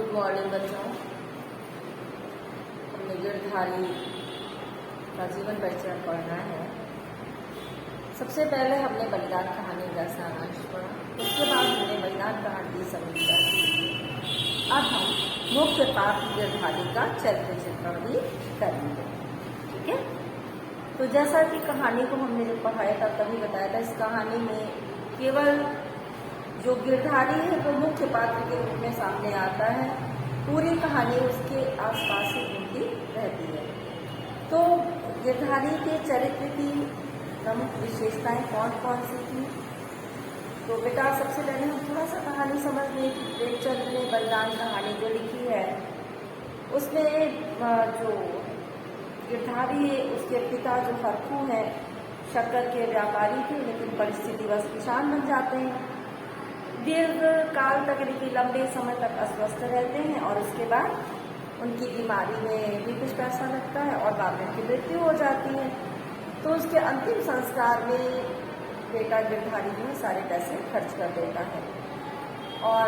Good morning बच्चों। हमने गिरधारी का जीवन परिचय पढ़ना है। सबसे पहले हमने बलिदान कहानी का सारांश पढ़ा, उसके बाद हमने बलिदान कहानी की समीक्षा की। अब हम मुख्य पात्र गिरधारी का चरित्र चित्रण भी करेंगे, ठीक है। तो जैसा कि कहानी को हमने जब पढ़ाया था तभी बताया था, इस कहानी में केवल जो गिरधारी है वो मुख्य पात्र के रूप में सामने आता है। पूरी कहानी उसके आसपास ही घूमती रहती है। तो गिरधारी के चरित्र की प्रमुख विशेषताएं कौन कौन सी थी? तो बेटा सबसे पहले हम थोड़ा सा कहानी समझ लें कि प्रेमचंद ने बलिदान कहानी जो लिखी है उसमें जो गिरधारी है उसके पिता जो हरखू है शक्कर के व्यापारी थे, लेकिन परिस्थितिवश किसान बन जाते हैं। दीर्घ काल तक यानी लंबे समय तक अस्वस्थ रहते हैं और उसके बाद उनकी बीमारी में भी कुछ पैसा लगता है और बाद में उनकी मृत्यु हो जाती है। तो उसके अंतिम संस्कार में बेटा गिरधारी जो है सारे पैसे खर्च कर देता है और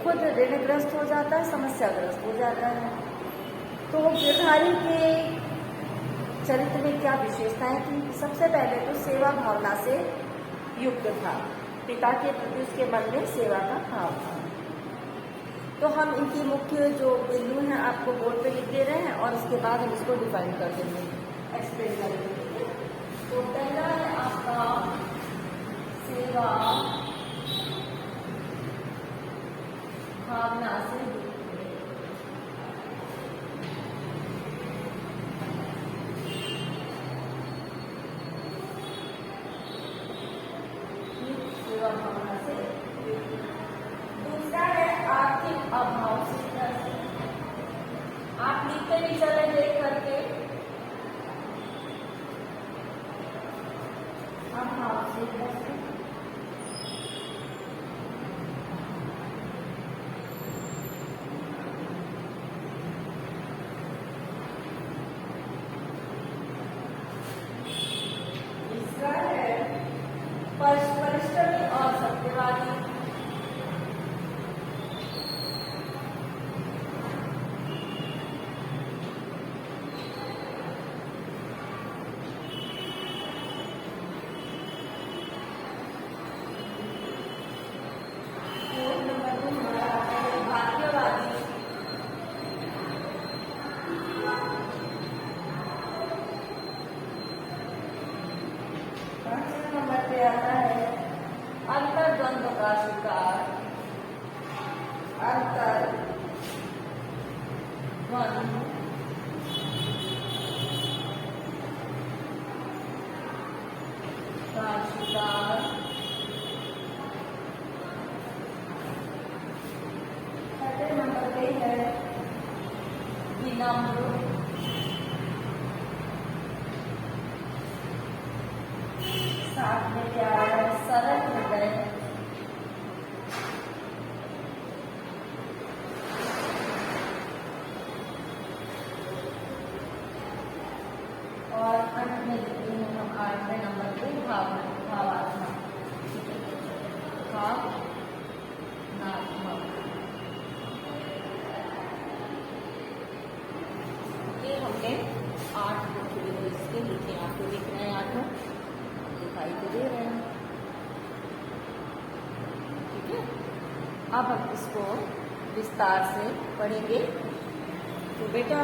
खुद ऋणग्रस्त हो जाता है, समस्याग्रस्त हो जाता है। तो गिरधारी के चरित्र में क्या विशेषताएं थी? सबसे पहले तो सेवा भावना से युक्त था। पिता के प्रति उसके मन में सेवा का भाव था। तो हम इनकी मुख्य जो बिंदु हैं आपको बोर्ड पे लिख दे रहे हैं और उसके बाद हम इसको डिफाइन कर देंगे, एक्सप्लेन करेंगे। तो पहला है आपका सेवा भावना से भावना से। दूसरा है आर्थिक अभाव से। आप लिखते भी चले देख करके, अभाव से। तीसरा है परिश्रमी और सत्यवादी। भाग्यवादी। पांचवें नंबर पे आता है अंतर्द्वंद का शिकार। अंतर्द्वंद का शिकार। छठे नंबर पे है विनम्र। साथ में क्या है? सरल हृदय। और अंत में लिखते हैं हम 8वें नंबर पे भावात्मक। ये हमने 8 इसके लिखे, आपको लिख रहे हैं 8 दिखाई तो दे रहे हैं, ठीक है। अब हम इसको विस्तार से पढ़ेंगे। तो बेटा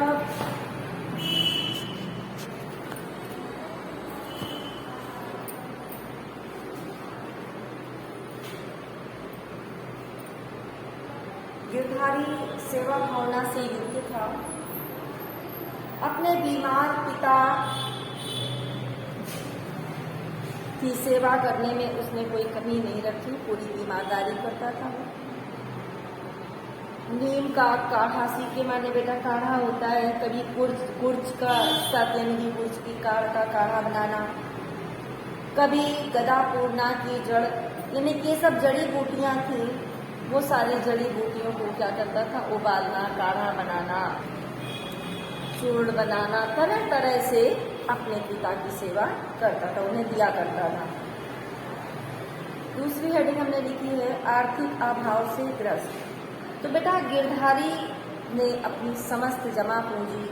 गिरधारी सेवा भावना से युक्त था। अपने बीमार पिता की सेवा करने में उसने कोई कमी नहीं रखी, पूरी ईमानदारी करता था। नीम का काढ़ा, सीखे माने बेटा काढ़ा होता है, कभी गुर्ज का सत्यनिधि गुर्ज की काढ़ का काढ़ा बनाना, कभी गदा पूर्णा की जड़, यानी ये सब जड़ी बूटियां थी। वो सारी जड़ी बूटियों को क्या करता था? उबालना, काढ़ा बनाना, चूर्ण बनाना, तरह तरह से अपने पिता की सेवा करता था, उन्हें दिया करता था। दूसरी हेडिंग हमने लिखी है आर्थिक अभाव से ग्रस्त। तो बेटा गिरधारी ने अपनी समस्त जमा पूंजी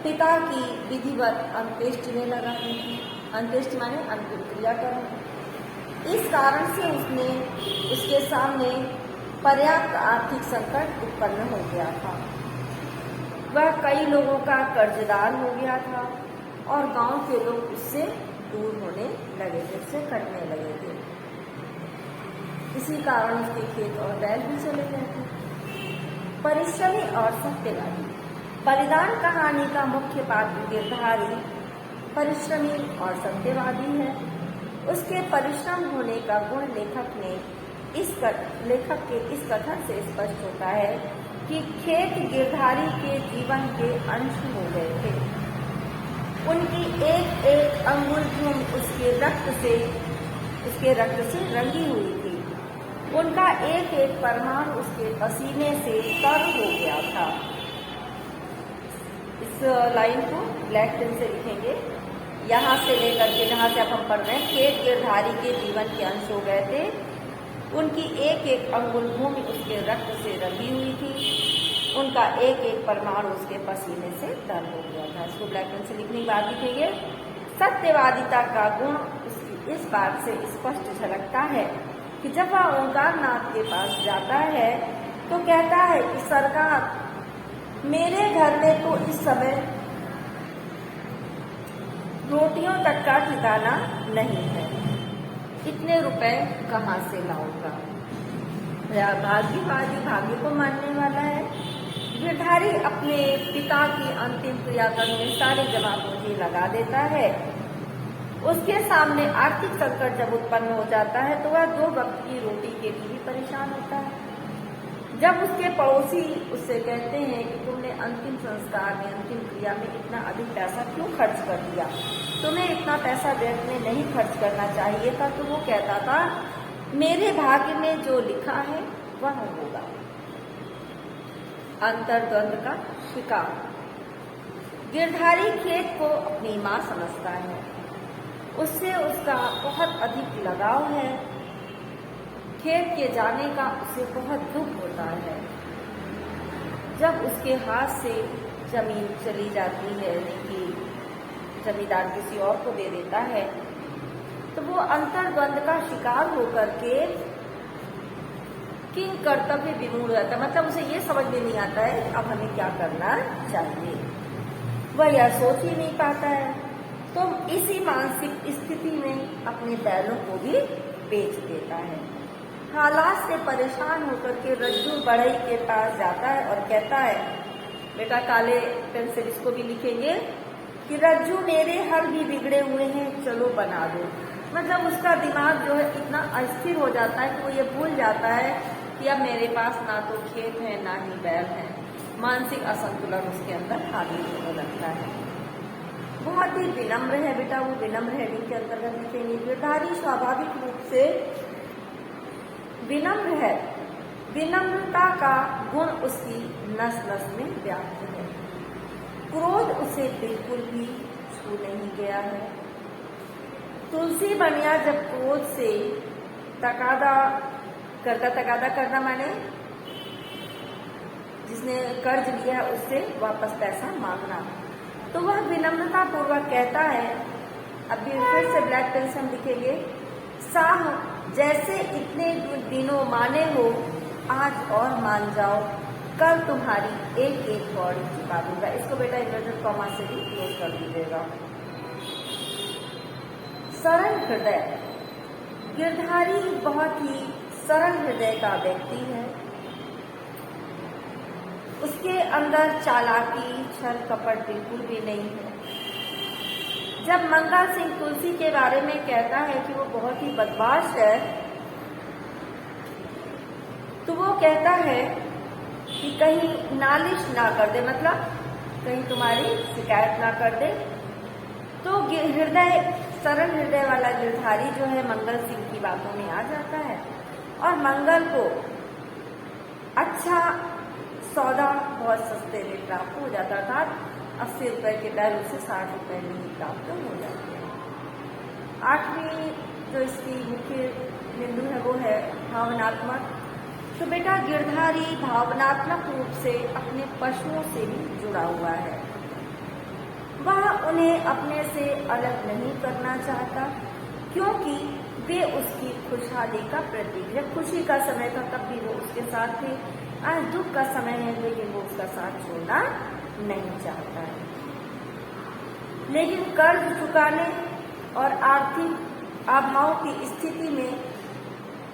पिता की विधिवत अंत्येष्टि में लगा दी थी। अंत्येष्टि माने अंतिम क्रियाकर्म। इस कारण से उसके सामने पर्याप्त आर्थिक संकट उत्पन्न हो गया था। वह कई लोगों का कर्जदार हो गया था और गांव के लोग उससे दूर होने लगे थे, उससे कटने लगे थे। इसी कारण उसके खेत और बैल भी चले गए थे। परिश्रमी और सत्यवादी। बलिदान कहानी का मुख्य पात्र गिरधारी परिश्रमी और सत्यवादी है। उसके परिश्रम होने का गुण लेखक के इस कथन से स्पष्ट होता है कि खेत गिरधारी के जीवन के अंश हो गए थे। उनकी एक एक अंगुल भूमि उसके रक्त से रंगी हुई थी। उनका एक एक परमाणु उसके पसीने से तर हो गया था। इस लाइन को ब्लैक पेन से लिखेंगे। यहाँ से लेकर के जहाँ से अब हम पढ़ रहे हैं, खेत गिरधारी के जीवन के अंश हो गए थे। उनकी एक एक अंगुल भूमि उसके रक्त से रंगी हुई थी। उनका एक एक परमाणु उसके पसीने से तर हो गया था। इसको ब्लैक पेन से लिखने के बाद लिखेंगे। सत्यवादिता का गुण उसकी इस बात से स्पष्ट झलकता है कि जब वह ओंकारनाथ के पास जाता है तो कहता है कि सरकार, मेरे घर में तो इस समय रोटियों तक का ठिकाना नहीं है, इतने रुपए कहाँ से लाऊंगा। भाग्य को मानने वाला है। गिरधारी अपने पिता की अंतिम क्रियाकर्म में सारी जमा पूंजी लगा देता है। उसके सामने आर्थिक संकट जब उत्पन्न हो जाता है तो वह 2 वक्त की रोटी के लिए भी परेशान होता है। जब उसके पड़ोसी उससे कहते हैं कि तुमने अंतिम संस्कार में, अंतिम क्रिया में इतना अधिक पैसा क्यों खर्च कर दिया, तुम्हें इतना पैसा व्यर्थ में नहीं खर्च करना चाहिए था, तो वो कहता था मेरे भाग्य में जो लिखा है वह होगा। अंतर्द्वंद का शिकार। गिरधारी खेत को अपनी माँ समझता है। उससे उसका बहुत अधिक लगाव है। खेत के जाने का उसे बहुत दुख होता है। जब उसके हाथ से जमीन चली जाती है, यानी कि जमींदार किसी और को दे देता है, तो वो अंतर्द्वंद का शिकार होकर के किंग कर्तव्य विमूढ़ रहता है। मतलब उसे ये समझ में नहीं आता है अब हमें क्या करना चाहिए, वह यह सोच ही नहीं पाता है। तो इसी मानसिक स्थिति में अपने बैलों को भी बेच देता है। हालात से परेशान होकर के रज्जू बढ़ई के पास जाता है और कहता है, बेटा काले पेन से इसको भी लिखेंगे कि रज्जू मेरे हल भी बिगड़े हुए हैं, चलो बना दो। मतलब उसका दिमाग जो है इतना अस्थिर हो जाता है कि वो ये भूल जाता है कि अब मेरे पास ना तो खेत है ना ही बैल है। मानसिक असंतुलन उसके अंदर हावी होने लगता है। बहुत ही विनम्र है बेटा, वो विनम्र हेडिंग के अंतर्गत लिखेंगे। गिरधारी स्वाभाविक रूप से विनम्र है। विनम्रता का गुण उसकी नस नस में व्याप्त है। क्रोध उसे बिल्कुल भी छू नहीं गया है। तुलसी बनिया जब क्रोध से तकादा करना माने जिसने कर्ज लिया उससे वापस पैसा मांगना, तो वह विनम्रता पूर्वक कहता है, अभी फिर से ब्लैक पेन से हम लिखेंगे, साह जैसे इतने दिनों माने हो, आज और मान जाओ, कल तुम्हारी एक एक कौड़ी चुका दूंगा। इसको बेटा इन्वर्टेड कॉमा से भी क्लोज कर दीजिएगा। सरल हृदय। गिरधारी बहुत ही सरल हृदय का व्यक्ति है। उसके अंदर चालाकी, छल कपट बिल्कुल भी नहीं है। जब मंगल सिंह तुलसी के बारे में कहता है कि वो बहुत ही बदमाश है, तो वो कहता है कि कहीं नालिश ना कर दे, मतलब कहीं तुम्हारी शिकायत ना कर दे। तो सरल हृदय वाला गिरधारी जो है मंगल सिंह की बातों में आ जाता है और मंगल को अच्छा सौदा बहुत सस्ते में प्राप्त हो जाता था। 80 रुपए के बैल से 60 रुपए में ही प्राप्त हो जाते हैं। 8वीं जो इसकी मुख्य बिंदु है वो है भावनात्मक तो बेटा गिरधारी भावनात्मक रूप से अपने पशुओं से भी जुड़ा हुआ है। वह उन्हें अपने से अलग नहीं करना चाहता, क्योंकि वे उसकी खुशहाली का प्रतीक है। खुशी का समय था तब भी वो उसके साथ थे, आज दुख का समय है लेकिन वो उसका साथ छोड़ना नहीं चाहता है। लेकिन कर्ज चुकाने और आर्थिक अभाव की स्थिति में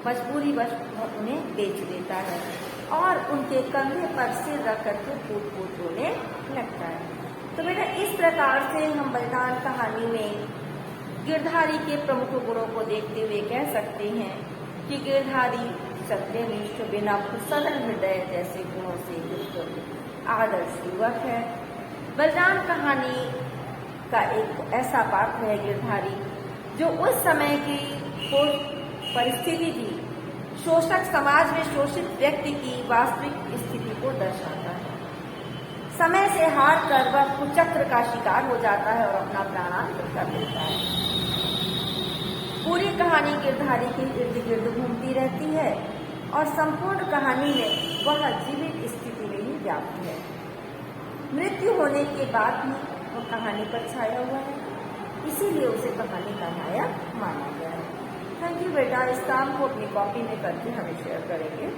मजबूरीवश उन्हें बेच देता है और उनके कंधे पर सिर रख करके फूट फूट रोने लगता है। तो बेटा इस प्रकार से हम बलिदान कहानी में गिरधारी के प्रमुख गुणों को देखते हुए कह सकते हैं कि गिरधारी सत्यनिष्ठ, विनम्र, सरल हृदय जैसे गुणों से युक्त आदर्श युवक है। बलिदान कहानी का एक ऐसा पात्र है गिरधारी जो उस समय की परिस्थिति थी, शोषक समाज में शोषित व्यक्ति की वास्तविक स्थिति को दर्शाता है। समय से हार कर वह कुचक्र का शिकार हो जाता है और अपना प्राणांत कर देता है। पूरी कहानी गिरधारी के इर्द गिर्द घूमती रहती है और संपूर्ण कहानी में वह जीवित स्थिति में ही व्याप्त है। मृत्यु होने के बाद भी वह कहानी पर छाया हुआ है, इसीलिए उसे कहानी का नायक माना गया है। थैंक यू बेटा, इस काम को अपनी कॉपी में करके हमें शेयर करेंगे।